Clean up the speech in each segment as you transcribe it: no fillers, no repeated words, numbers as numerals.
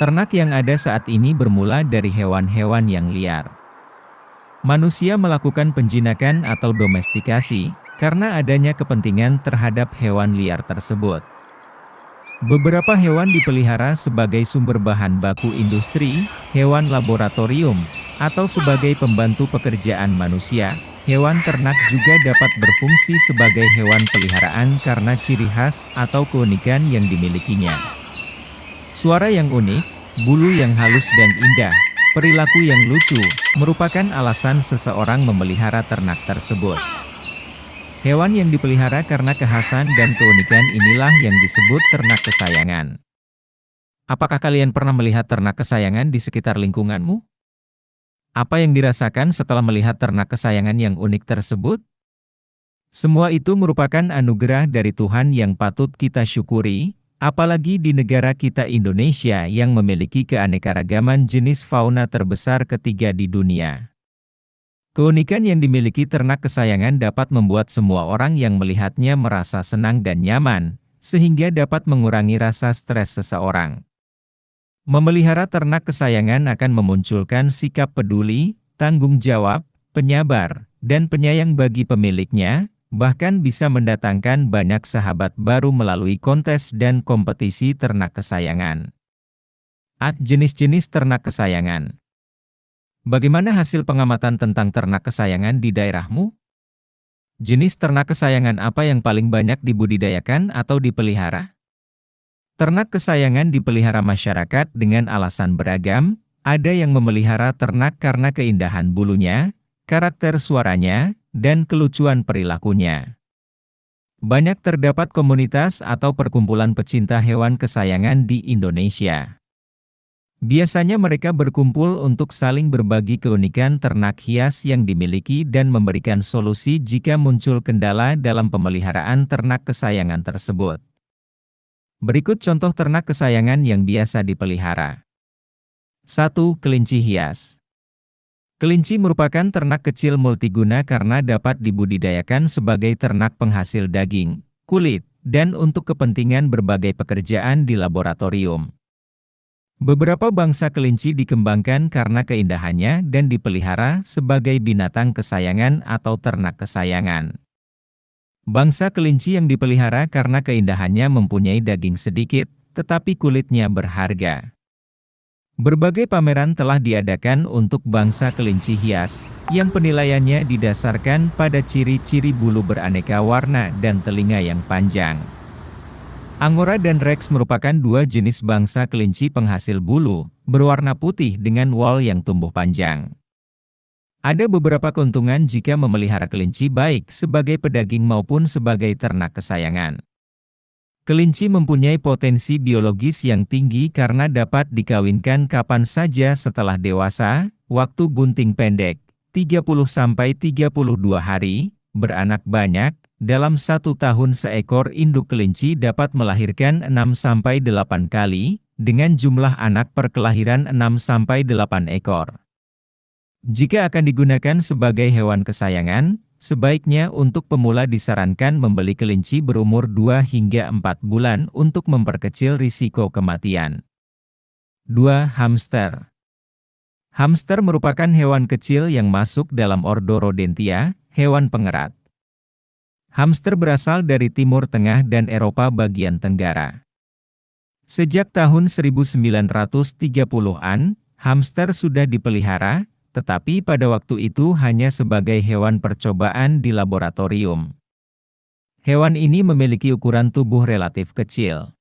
Ternak yang ada saat ini bermula dari hewan-hewan yang liar. Manusia melakukan penjinakan atau domestikasi, karena adanya kepentingan terhadap hewan liar tersebut. Beberapa hewan dipelihara sebagai sumber bahan baku industri, hewan laboratorium, atau sebagai pembantu pekerjaan manusia. Hewan ternak juga dapat berfungsi sebagai hewan peliharaan karena ciri khas atau keunikan yang dimilikinya. Suara yang unik, bulu yang halus dan indah, perilaku yang lucu, merupakan alasan seseorang memelihara ternak tersebut. Hewan yang dipelihara karena kekhasan dan keunikan inilah yang disebut ternak kesayangan. Apakah kalian pernah melihat ternak kesayangan di sekitar lingkunganmu? Apa yang dirasakan setelah melihat ternak kesayangan yang unik tersebut? Semua itu merupakan anugerah dari Tuhan yang patut kita syukuri, apalagi di negara kita Indonesia yang memiliki keanekaragaman jenis fauna terbesar ketiga di dunia. Keunikan yang dimiliki ternak kesayangan dapat membuat semua orang yang melihatnya merasa senang dan nyaman, sehingga dapat mengurangi rasa stres seseorang. Memelihara ternak kesayangan akan memunculkan sikap peduli, tanggung jawab, penyabar, dan penyayang bagi pemiliknya, bahkan bisa mendatangkan banyak sahabat baru melalui kontes dan kompetisi ternak kesayangan. Jenis-jenis ternak kesayangan. Bagaimana hasil pengamatan tentang ternak kesayangan di daerahmu? Jenis ternak kesayangan apa yang paling banyak dibudidayakan atau dipelihara? Ternak kesayangan dipelihara masyarakat dengan alasan beragam, ada yang memelihara ternak karena keindahan bulunya, karakter suaranya, dan kelucuan perilakunya. Banyak terdapat komunitas atau perkumpulan pecinta hewan kesayangan di Indonesia. Biasanya mereka berkumpul untuk saling berbagi keunikan ternak hias yang dimiliki dan memberikan solusi jika muncul kendala dalam pemeliharaan ternak kesayangan tersebut. Berikut contoh ternak kesayangan yang biasa dipelihara. 1. Kelinci hias. Kelinci merupakan ternak kecil multiguna karena dapat dibudidayakan sebagai ternak penghasil daging, kulit, dan untuk kepentingan berbagai pekerjaan di laboratorium. Beberapa bangsa kelinci dikembangkan karena keindahannya dan dipelihara sebagai binatang kesayangan atau ternak kesayangan. Bangsa kelinci yang dipelihara karena keindahannya mempunyai daging sedikit, tetapi kulitnya berharga. Berbagai pameran telah diadakan untuk bangsa kelinci hias, yang penilaiannya didasarkan pada ciri-ciri bulu beraneka warna dan telinga yang panjang. Angora dan Rex merupakan dua jenis bangsa kelinci penghasil bulu, berwarna putih dengan wol yang tumbuh panjang. Ada beberapa keuntungan jika memelihara kelinci baik sebagai pedaging maupun sebagai ternak kesayangan. Kelinci mempunyai potensi biologis yang tinggi karena dapat dikawinkan kapan saja setelah dewasa, waktu bunting pendek, 30-32 hari, beranak banyak, dalam 1 tahun seekor induk kelinci dapat melahirkan 6-8 kali, dengan jumlah anak per kelahiran 6-8 ekor. Jika akan digunakan sebagai hewan kesayangan, sebaiknya untuk pemula disarankan membeli kelinci berumur 2 hingga 4 bulan untuk memperkecil risiko kematian. 2. Hamster. Hamster merupakan hewan kecil yang masuk dalam ordo Rodentia, hewan pengerat. Hamster berasal dari Timur Tengah dan Eropa bagian Tenggara. Sejak tahun 1930-an, hamster sudah dipelihara, tetapi pada waktu itu hanya sebagai hewan percobaan di laboratorium. Hewan ini memiliki ukuran tubuh relatif kecil.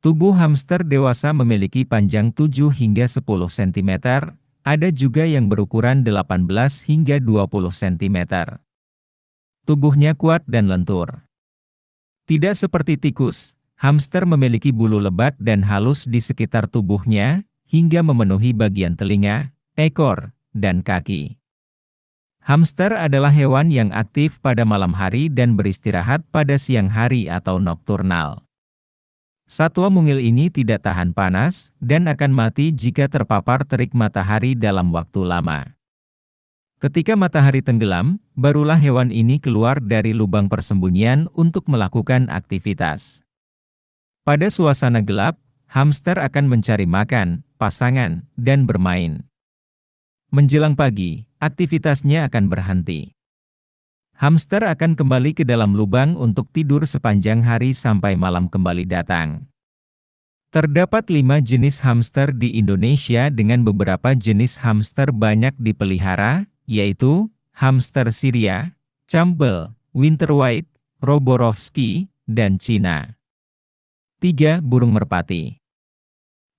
Tubuh hamster dewasa memiliki panjang 7 hingga 10 cm, ada juga yang berukuran 18 hingga 20 cm. Tubuhnya kuat dan lentur. Tidak seperti tikus, hamster memiliki bulu lebat dan halus di sekitar tubuhnya, hingga memenuhi bagian telinga, ekor, dan kaki. Hamster adalah hewan yang aktif pada malam hari dan beristirahat pada siang hari atau nokturnal. Satwa mungil ini tidak tahan panas, dan akan mati jika terpapar terik matahari dalam waktu lama. Ketika matahari tenggelam, barulah hewan ini keluar dari lubang persembunyian untuk melakukan aktivitas. Pada suasana gelap, hamster akan mencari makan, pasangan, dan bermain. Menjelang pagi, aktivitasnya akan berhenti. Hamster akan kembali ke dalam lubang untuk tidur sepanjang hari sampai malam kembali datang. Terdapat 5 jenis hamster di Indonesia dengan beberapa jenis hamster banyak dipelihara, yaitu hamster Syria, Campbell, Winter White, Roborovski, dan Cina. 3. Burung merpati.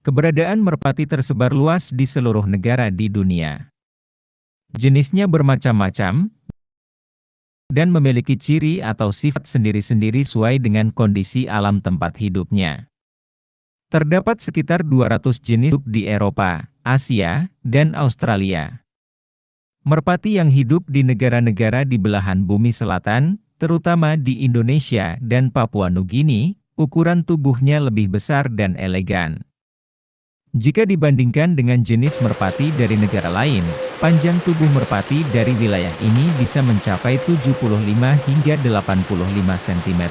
Keberadaan merpati tersebar luas di seluruh negara di dunia. Jenisnya bermacam-macam, dan memiliki ciri atau sifat sendiri-sendiri sesuai dengan kondisi alam tempat hidupnya. Terdapat sekitar 200 jenis di Eropa, Asia, dan Australia. Merpati yang hidup di negara-negara di belahan bumi selatan, terutama di Indonesia dan Papua Nugini, ukuran tubuhnya lebih besar dan elegan. Jika dibandingkan dengan jenis merpati dari negara lain, panjang tubuh merpati dari wilayah ini bisa mencapai 75 hingga 85 cm.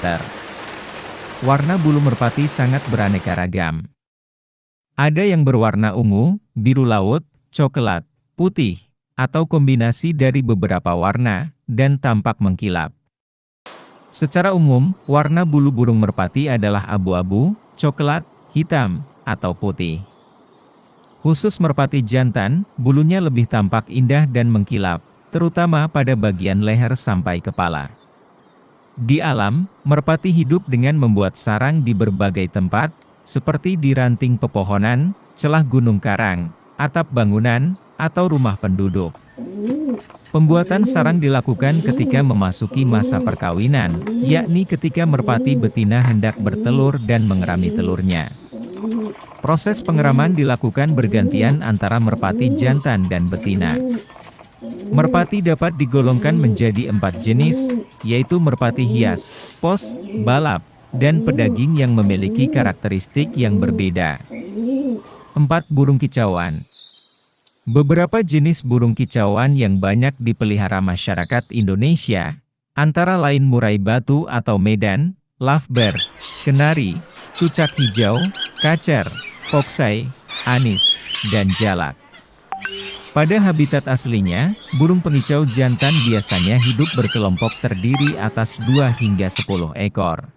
Warna bulu merpati sangat beraneka ragam. Ada yang berwarna ungu, biru laut, coklat, putih, atau kombinasi dari beberapa warna, dan tampak mengkilap. Secara umum, warna bulu burung merpati adalah abu-abu, coklat, hitam, atau putih. Khusus merpati jantan, bulunya lebih tampak indah dan mengkilap, terutama pada bagian leher sampai kepala. Di alam, merpati hidup dengan membuat sarang di berbagai tempat, seperti di ranting pepohonan, celah gunung karang, atap bangunan, atau rumah penduduk. Pembuatan sarang dilakukan ketika memasuki masa perkawinan, yakni ketika merpati betina hendak bertelur dan mengerami telurnya. Proses pengeraman dilakukan bergantian antara merpati jantan dan betina. Merpati dapat digolongkan menjadi 4 jenis, yaitu merpati hias, pos, balap, dan pedaging yang memiliki karakteristik yang berbeda. 4. Burung kicauan. Beberapa jenis burung kicauan yang banyak dipelihara masyarakat Indonesia, antara lain murai batu atau medan, lovebird, kenari, cucak hijau, kacer, foksai, anis, dan jalak. Pada habitat aslinya, burung pengicau jantan biasanya hidup berkelompok terdiri atas 2 hingga 10 ekor.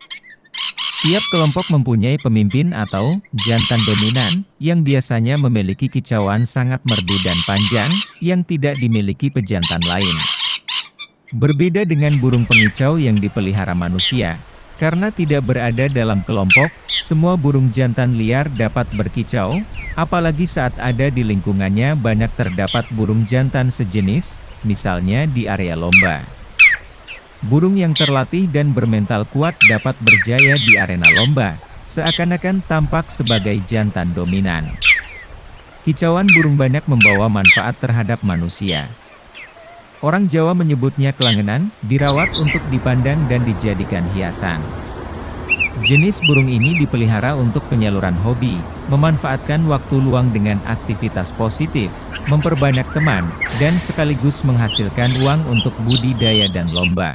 Tiap kelompok mempunyai pemimpin atau jantan dominan, yang biasanya memiliki kicauan sangat merdu dan panjang, yang tidak dimiliki pejantan lain. Berbeda dengan burung pengicau yang dipelihara manusia, karena tidak berada dalam kelompok, semua burung jantan liar dapat berkicau, apalagi saat ada di lingkungannya banyak terdapat burung jantan sejenis, misalnya di area lomba. Burung yang terlatih dan bermental kuat dapat berjaya di arena lomba, seakan-akan tampak sebagai jantan dominan. Kicauan burung banyak membawa manfaat terhadap manusia. Orang Jawa menyebutnya kelangenan, dirawat untuk dipandang dan dijadikan hiasan. Jenis burung ini dipelihara untuk penyaluran hobi, memanfaatkan waktu luang dengan aktivitas positif, memperbanyak teman, dan sekaligus menghasilkan uang untuk budidaya dan lomba.